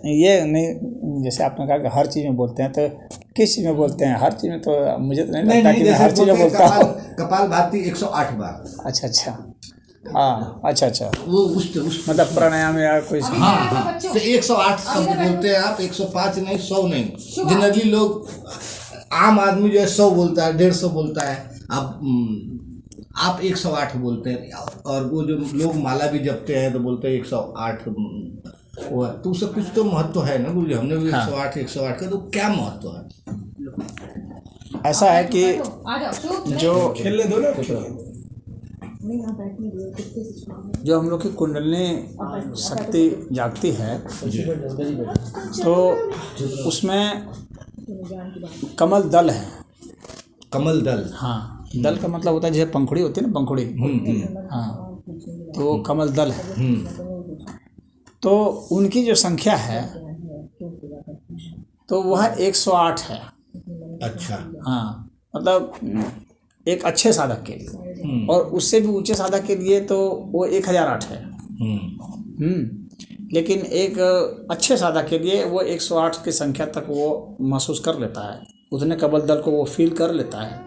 ये नहीं, जैसे आपने कहा कि हर चीज़ में बोलते हैं, तो किस चीज़ में बोलते हैं? हर चीज़ में तो मुझे तो नहीं लगता कि मैं हर चीज़ में बोलता हूँ। कपालभाति 108 बार। अच्छा अच्छा, हाँ अच्छा अच्छा, वो उस मतलब प्राणायाम या कोई हाँ, तो 108 शब्द बोलते हैं आप, 105 नहीं, 100 नहीं। जनरली लोग, आम आदमी जो है 100 बोलता है, 150 बोलता है। आप 108 बोलते हैं। और वो जो लोग माला भी जपते हैं तो बोलते हैं 108। वो है तो उससे कुछ तो महत्व है ना गुरु जी। हमने भी 108 का, तो क्या महत्व है? ऐसा है कि जो जो हम लोग की कुंडलिनी शक्ति जागती है, तो उसमें कमल दल है। कमल दल, हाँ, दल का मतलब होता है जैसे पंखुड़ी होती है ना, पंखुड़ी, हाँ, तो वो कमल दल है। तो उनकी जो संख्या है तो वह 108 है। अच्छा, हाँ, मतलब एक अच्छे साधक के लिए, और उससे भी ऊंचे साधक के लिए तो वो 1008 है। लेकिन एक अच्छे साधक के लिए वो 108 की संख्या तक वो महसूस कर लेता है, उतने कमल दल को वो फील कर लेता है।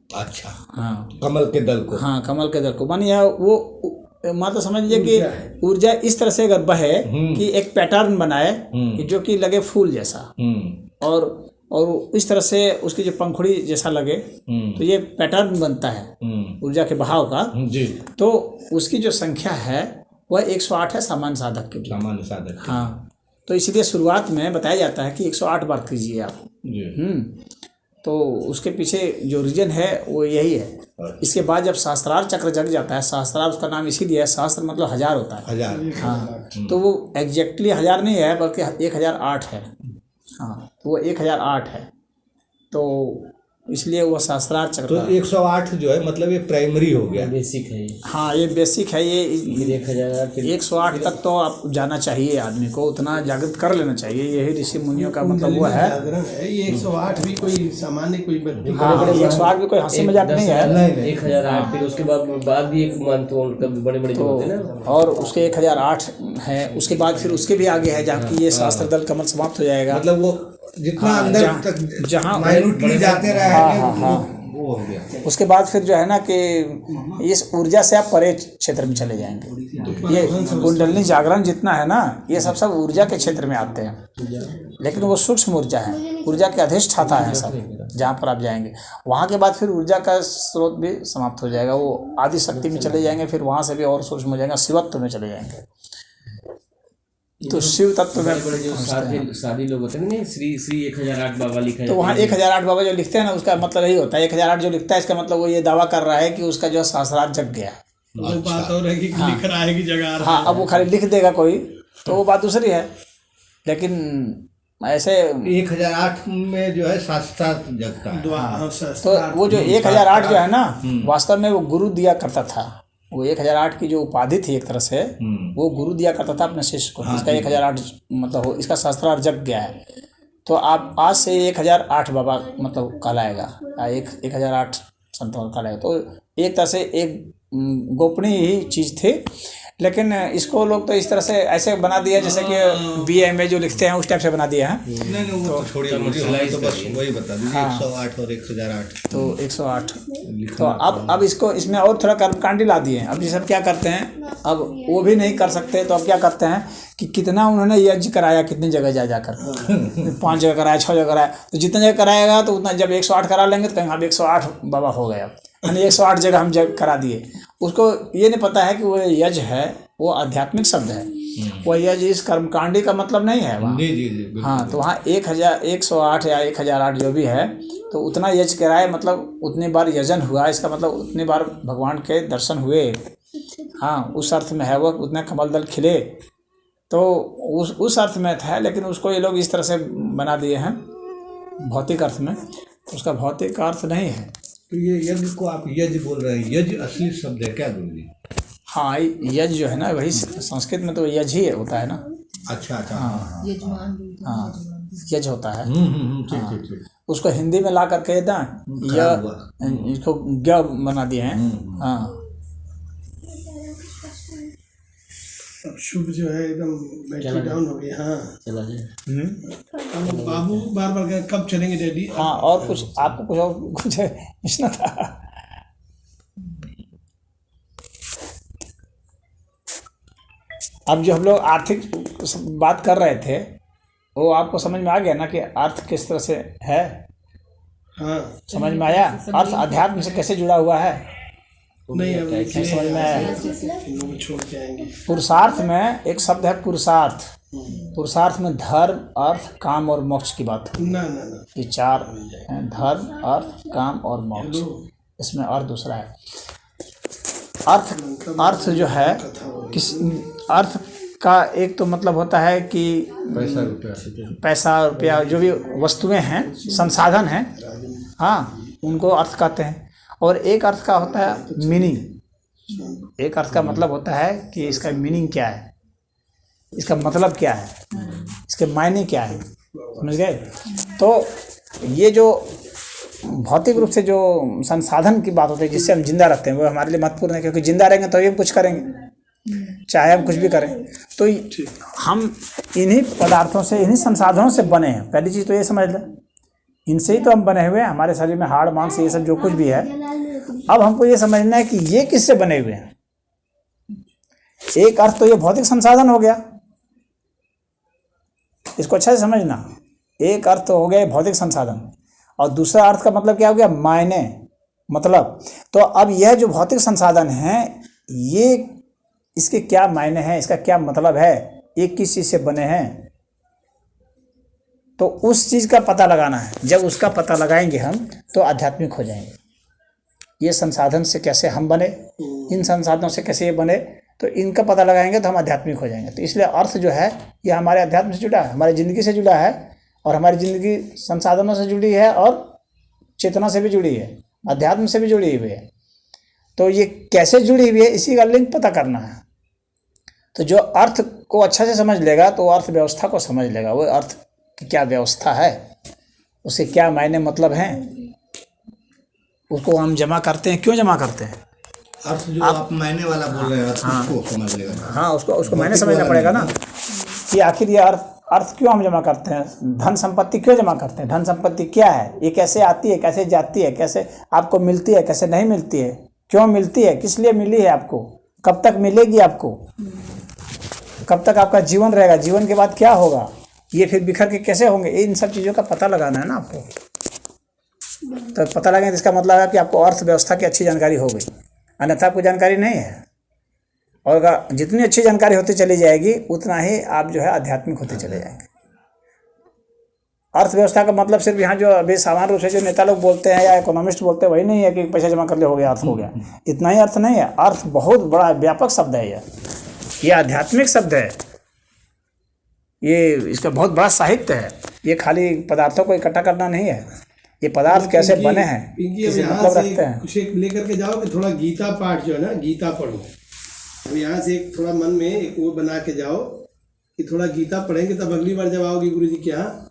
अच्छा, हाँ, कमल के दल को, हाँ, कमल के दल को मानिए वो मतलब समझ लीजिए कि ऊर्जा इस तरह से अगर बहे कि एक पैटर्न बनाए कि जो कि लगे फूल जैसा, और इस तरह से उसकी जो पंखुड़ी जैसा लगे, तो ये पैटर्न बनता है ऊर्जा के बहाव का जी। तो उसकी जो संख्या है वह 108 है सामान्य साधक के लिए। सामान्य साधक, हाँ, तो इसलिए शुरुआत में बताया जाता है कि 108 बार कीजिए आप। तो उसके पीछे जो रीजन है वो यही है। इसके बाद जब सहस्त्रार चक्र जग जाता है, सहस्त्रार उसका नाम इसीलिए है, सहस्त्र मतलब 1000 होता है, 1000। हाँ, तो वो एग्जैक्टली 1000 नहीं है बल्कि 1008 है। हाँ, तो वो 1008 है, तो इसलिए वो सहस्त्रार चक्र। तो 108 जो है मतलब ये प्राइमरी हो गया, बेसिक है ये। हाँ, ये बेसिक है। ये 1008 तक तो आप जाना चाहिए, आदमी को उतना जागृत कर लेना चाहिए। यही ऋषि मुनियों का मतलब वो है। ये 108 भी कोई सामान्य कोई हाँ, 108 भी कोई हंसी मजाक नहीं है। 1008, फिर उसके बाद भी एक मंत्र बड़े बड़े जो होते हैं ना, और उसके 1008 है। उसके बाद फिर उसके भी आगे है जहाँ की ये शास्त्र दल कमल समाप्त हो जाएगा। मतलब वो जितना अंदर तक जहाँ माइन्यूटली जाते रहे, वो हो गया। उसके बाद फिर जो है ना कि इस ऊर्जा से आप परे क्षेत्र में चले जाएंगे। ये कुंडलिनी जागरण जितना है ना, ये सब ऊर्जा के क्षेत्र में आते हैं, लेकिन वो सूक्ष्म ऊर्जा है, ऊर्जा के अधिष्ठाता है सब। जहाँ पर आप जाएंगे वहाँ के बाद फिर ऊर्जा का स्रोत भी समाप्त हो जाएगा, वो आदि शक्ति में चले जाएंगे, फिर वहाँ से भी और सूक्ष्म हो जाएगा, शिवत्व में चले जाएंगे। तो शिव तत्व में बड़े जो शादी लोग होते हैं ना, श्री 1008 बाबा लिखा है, तो वहाँ 1008 बाबा जो लिखते हैं ना, उसका मतलब यही होता है। 1008 जो लिखता है इसका मतलब वो ये दावा कर रहा है कि उसका जो सहस्रार जग गया। वो बात और है कि लिख रहा है कि जगा रहा है। हाँ, अब वो खाली लिख देगा कोई तो वो बात दूसरी है, लेकिन ऐसे 1008 में जो है शास्त्रार्थ जगता है। तो वो जो 1008 जो है ना, वास्तव में वो गुरु दिया करता था। वो 1008 की जो उपाधि थी एक तरह से, वो गुरु दिया करता था अपने शिष्य को। इसका 1008 मतलब हो, इसका शास्त्रार्थ जग गया है, तो आप आज से 1008 बाबा मतलब कहलाएगा, 1008 संत कहलाएगा। तो एक तरह से एक गोपनीय ही चीज़ थी, लेकिन इसको लोग तो इस तरह से ऐसे बना दिया जैसे कि BA में जो लिखते हैं उस टाइप से बना दिया है। नहीं वो तो छोड़िए, तो बस वही बता दीजिए। 108 और 1008, तो 108। तो अब इसको इसमें और थोड़ा कर्मकांडी ला दिए हैं। अब जैसे क्या करते हैं, अब वो भी नहीं कर सकते, तो अब क्या करते हैं कि कितना उन्होंने यज्ञ कराया, कितनी जगह जाकर 5 जगह कराया, 6 जगह कराया, तो जितने जगह कराएगा तो उतना, जब 108 करा लेंगे तो कहेंगे अब 108 बाबा हो गया, यानी 108 जगह हम करा दिए। उसको ये नहीं पता है कि वो यज्ञ है, वो आध्यात्मिक शब्द है, वो यज्ञ इस कर्मकांडी का मतलब नहीं है वहाँ। जी, हाँ, तो वहाँ 108 या 1008 जो भी है, तो उतना यज्ञ कराए, मतलब उतनी बार यजन हुआ, इसका मतलब उतनी बार भगवान के दर्शन हुए। हाँ, उस अर्थ में है वो, उतने कमल दल खिले, तो उस अर्थ में था। लेकिन उसको ये लोग इस तरह से बना दिए हैं भौतिक अर्थ में, उसका भौतिक अर्थ नहीं है। तो ये यज्ञ को आप यज्ञ बोल रहे हैं, यज्ञ असली शब्द है क्या गुरु जी? हाँ, यज्ञ जो है ना, वही संस्कृत में तो यज्ञ ही होता है ना। अच्छा, हाँ, यज्ञ होता है। ठीक। उसको हिंदी में ला करके इसको ग बना दिए हैं। हाँ, सब शुभ जो है एकदम बैटरी डाउन हो गई। हाँ चला जाए। अब बाबू बार बार कहे कब चलेंगे डैडी। हाँ, और कुछ आपको कुछ और कुछ पूछना था? अब जो हम लोग आर्थिक बात कर रहे थे वो आपको समझ में आ गया ना कि अर्थ किस तरह से है? हाँ समझ में आया? अर्थ अध्यात्म से कैसे जुड़ा हुआ है? नहीं अब नहीं समझ में आया? इन लोग छोड़ के आएंगे। पुरुषार्थ में एक शब्द है पुरुषार्थ। पुरुषार्थ में धर्म, अर्थ, काम और मोक्ष की बात है। ना ना ना ये चार हैं, धर्म, अर्थ, काम और मोक्ष। इसमें अर्थ दूसरा है। अर्थ जो है किस अर्थ का एक तो मतलब होता है कि पैसा रुपया जो भी वस्तुएं हैं, संसाधन हैं, हाँ, उनको अर्थ कहते हैं। और एक अर्थ का होता है मीनिंग। एक अर्थ का मतलब होता है कि इसका मीनिंग क्या है, इसका मतलब क्या है, इसके मायने क्या है। समझ गए? तो ये जो भौतिक रूप से जो संसाधन की बात होती है जिससे हम जिंदा रहते हैं वो हमारे लिए महत्वपूर्ण है, क्योंकि जिंदा रहेंगे तो हम कुछ करेंगे, चाहे हम कुछ भी करें। तो हम इन्हीं पदार्थों से, इन्हीं संसाधनों से बने हैं। पहली चीज़ तो ये समझ लें, इनसे ही तो हम बने हुए हैं। हमारे शरीर में हाड़ मांस ये सब जो कुछ भी है। अब हमको ये समझना है कि ये किससे बने हुए हैं। एक अर्थ तो ये भौतिक संसाधन हो गया, इसको अच्छा से समझना। एक अर्थ तो हो गया भौतिक संसाधन, और दूसरा अर्थ का मतलब क्या हो गया? मायने, मतलब। तो अब यह जो भौतिक संसाधन है, ये इसके क्या मायने हैं, इसका क्या मतलब है, ये किस चीज़ से बने हैं, तो उस चीज़ का पता लगाना है। जब उसका पता लगाएंगे हम तो आध्यात्मिक हो जाएंगे। ये संसाधन से कैसे हम बने, इन संसाधनों से कैसे ये बने, तो इनका पता लगाएंगे तो हम आध्यात्मिक हो जाएंगे। तो इसलिए अर्थ जो है ये हमारे अध्यात्म से जुड़ा है, हमारी ज़िंदगी से जुड़ा है, और हमारी ज़िंदगी संसाधनों से जुड़ी है और चेतना से भी जुड़ी है, अध्यात्म से भी जुड़ी हुई है। तो ये कैसे जुड़ी हुई है, इसी का लिंक पता करना है। तो जो अर्थ को अच्छा से समझ लेगा तो अर्थ व्यवस्था को समझ लेगा। वो अर्थ की क्या व्यवस्था है, उसके क्या मायने मतलब हैं, उसको हम जमा करते हैं। क्यों जमा करते हैं? अर्थ जो आप मायने वाला बोल रहे हैं, उसको समझ लेगा। हाँ, उसको मायने समझना पड़ेगा ना कि आखिर ये अर्थ क्यों हम जमा करते हैं। धन संपत्ति क्यों जमा करते हैं? धन संपत्ति क्या है, ये कैसे आती है, कैसे जाती है, कैसे आपको मिलती है, कैसे नहीं मिलती है, क्यों मिलती है, किस लिए मिली है आपको, कब तक मिलेगी आपको, कब तक आपका जीवन रहेगा, जीवन के बाद क्या होगा, ये फिर बिखर के कैसे होंगे। इन सब चीज़ों का पता लगाना है ना आपको। तो पता लगाएं तो इसका मतलब है कि आपको अर्थव्यवस्था की अच्छी जानकारी हो गई, अन्यथा आपको जानकारी नहीं है। और अगर जितनी अच्छी जानकारी होती चली जाएगी उतना ही आप जो है आध्यात्मिक होते चले जाएंगे। अर्थव्यवस्था का मतलब सिर्फ यहाँ जो अभी सामान्य रूप से जो नेता लोग बोलते हैं या इकोनॉमिस्ट बोलते हैं वही नहीं है कि पैसा जमा कर ले हो गया, अर्थ हो गया। इतना ही अर्थ नहीं है। अर्थ बहुत बड़ा व्यापक शब्द है। ये आध्यात्मिक शब्द है, ये इसका बहुत बड़ा साहित्य है। ये खाली पदार्थों को इकट्ठा करना नहीं है, ये पदार्थ कैसे बने हैं इसी मतलब रखते हैं। कुछ एक लेकर के जाओ कि थोड़ा गीता पाठ जो है ना, गीता पढ़ो। अब यहाँ से एक थोड़ा मन में एक वो बना के जाओ कि थोड़ा गीता पढ़ेंगे, तब अगली बार जब आओगे गुरु जी के यहाँ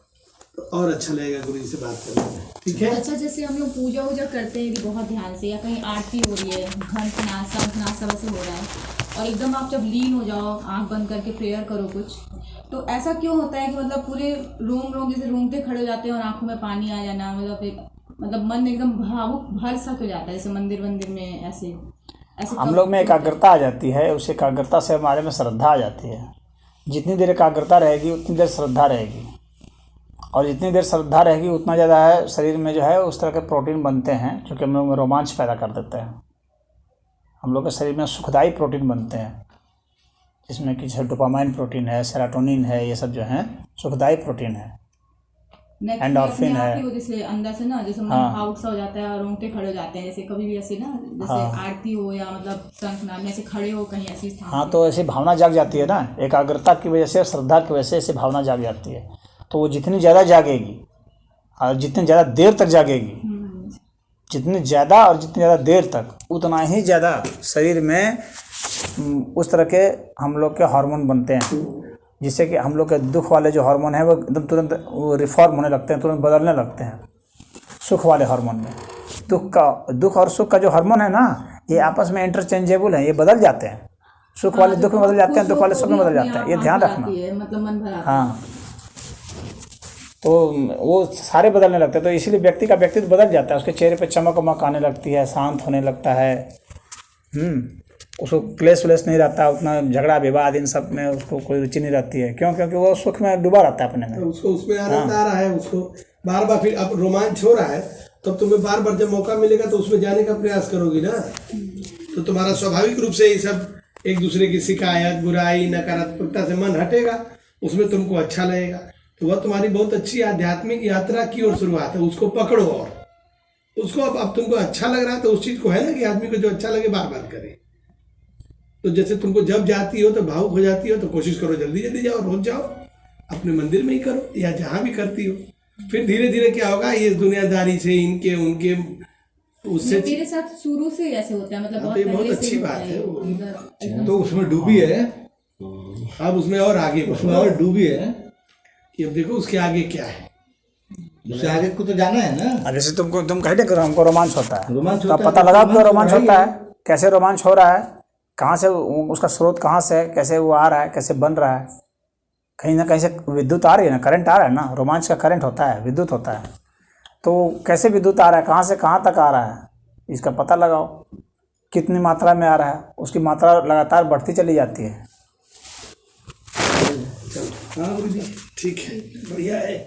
तो और अच्छा लगेगा गुरु जी से बात करने में। ठीक है? अच्छा, जैसे हम लोग पूजा वूजा करते हैं यदि बहुत ध्यान से, या कहीं आरती हो रही है, घंटनाद शंखनाद सब ऐसे हो रहा है, और एकदम आप जब लीन हो जाओ, आंख बंद करके प्रेयर करो कुछ, तो ऐसा क्यों होता है कि मतलब पूरे रोम जैसे रोंगटे खड़े हो जाते हैं और आंखों में पानी आ जाना, मतलब मन एकदम भावुक भर सा हो जाता है, जैसे मंदिर में ऐसे हम लोग में एकाग्रता आ जाती है। उस एकाग्रता से हमारे में श्रद्धा आ जाती है। जितनी देर एकाग्रता रहेगी उतनी देर श्रद्धा रहेगी, और जितनी देर श्रद्धा रहेगी उतना ज़्यादा है शरीर में जो है उस तरह के प्रोटीन बनते हैं जो कि हम लोग में रोमांच पैदा कर देते हैं। हम लोग के शरीर में सुखदायी प्रोटीन बनते हैं, जिसमें कि डोपामाइन प्रोटीन है, सेरोटोनिन है, ये सब जो है सुखदायी प्रोटीन है, एंडोर्फिन है। जैसे अंदर से ना जैसे मन भावुक सा हो जाता है और रोंगटे खड़े हो जाते हैं, जैसे कभी भी ऐसे ना जैसे आरती हो या मतलब शंखनाद में ऐसे खड़े हो कहीं ऐसी स्थान। हाँ, तो ऐसी भावना जाग जाती है ना, एकाग्रता की वजह से, श्रद्धा की वजह से ऐसी भावना जाग जाती है। तो वो जितनी ज़्यादा जागेगी और जितनी ज़्यादा देर तक जागेगी, जितनी ज़्यादा और जितनी ज़्यादा देर तक, उतना ही ज़्यादा शरीर में उस तरह के हम लोग के हार्मोन बनते हैं, जिससे कि हम लोग के दुख वाले जो हार्मोन हैं वो एकदम तुरंत वो रिफॉर्म होने लगते हैं, तुरंत बदलने लगते हैं। सुख वाले हार्मोन में दुख और सुख का जो हार्मोन है ना, ये आपस में इंटरचेंजेबल हैं, ये बदल जाते हैं। सुख वाले दुख में बदल जाते हैं, दुख वाले सुख में बदल जाते हैं, ये ध्यान रखना। मतलब मन भरा। हाँ, तो वो सारे बदलने लगते हैं, तो इसीलिए व्यक्ति का व्यक्तित्व बदल जाता है, उसके चेहरे पे चमक वमक आने लगती है, शांत होने लगता है। उसको क्लेश व्लेश नहीं रहता, उतना झगड़ा विवाद इन सब में उसको कोई रुचि नहीं रहती है। क्यों? क्योंकि वो सुख में डूबा रहता है अपने में। उसको उसमें आनंद आ रहा है, उसको बार बार फिर अब रोमांच हो रहा है, तब तुम्हें बार बार जब मौका मिलेगा तो उसमें जाने का प्रयास करोगी ना। तो तुम्हारा स्वाभाविक रूप से ये सब एक दूसरे की शिकायत, बुराई, नकारात्मकता से मन हटेगा, उसमें तुमको अच्छा लगेगा। तो वह तुम्हारी बहुत अच्छी आध्यात्मिक यात्रा की ओर शुरुआत है। उसको पकड़ो और उसको अब तुमको अच्छा लग रहा है तो उस चीज को है ना कि आदमी को जो अच्छा लगे बार बार करे। तो जैसे तुमको जब जाती हो तो भावुक हो जाती हो, तो कोशिश करो जल्दी जल्दी जाओ, रोज जाओ, अपने मंदिर में ही करो या जहाँ भी करती हो। फिर धीरे धीरे क्या होगा, ये दुनियादारी से इनके उनके उससे मेरे साथ शुरू से ऐसे होता है, मतलब ये बहुत अच्छी बात है। तो उसमें डूबी है, अब उसमें और आगे उसमें और डूबी है कि अब देखो उसके आगे क्या है। उससे आगे को तो जाना है ना। अब जैसे तुम कह रहे हमको रोमांच होता है, रोमांच तो होता है, पता तो लगा क्यों रोमांच हो होता रहा है, कैसे रोमांच हो रहा है, कहाँ से उसका स्रोत कहाँ से है, कैसे वो आ रहा है, कैसे बन रहा है। कहीं ना कहीं से विद्युत आ रही है ना, करंट आ रहा है ना, रोमांच का करंट होता है, विद्युत होता है। तो कैसे विद्युत आ रहा है, कहाँ से कहाँ तक आ रहा है, इसका पता लगाओ। कितनी मात्रा में आ रहा है, उसकी मात्रा लगातार बढ़ती चली जाती है। हाँ गुरु जी, ठीक है, बढ़िया है।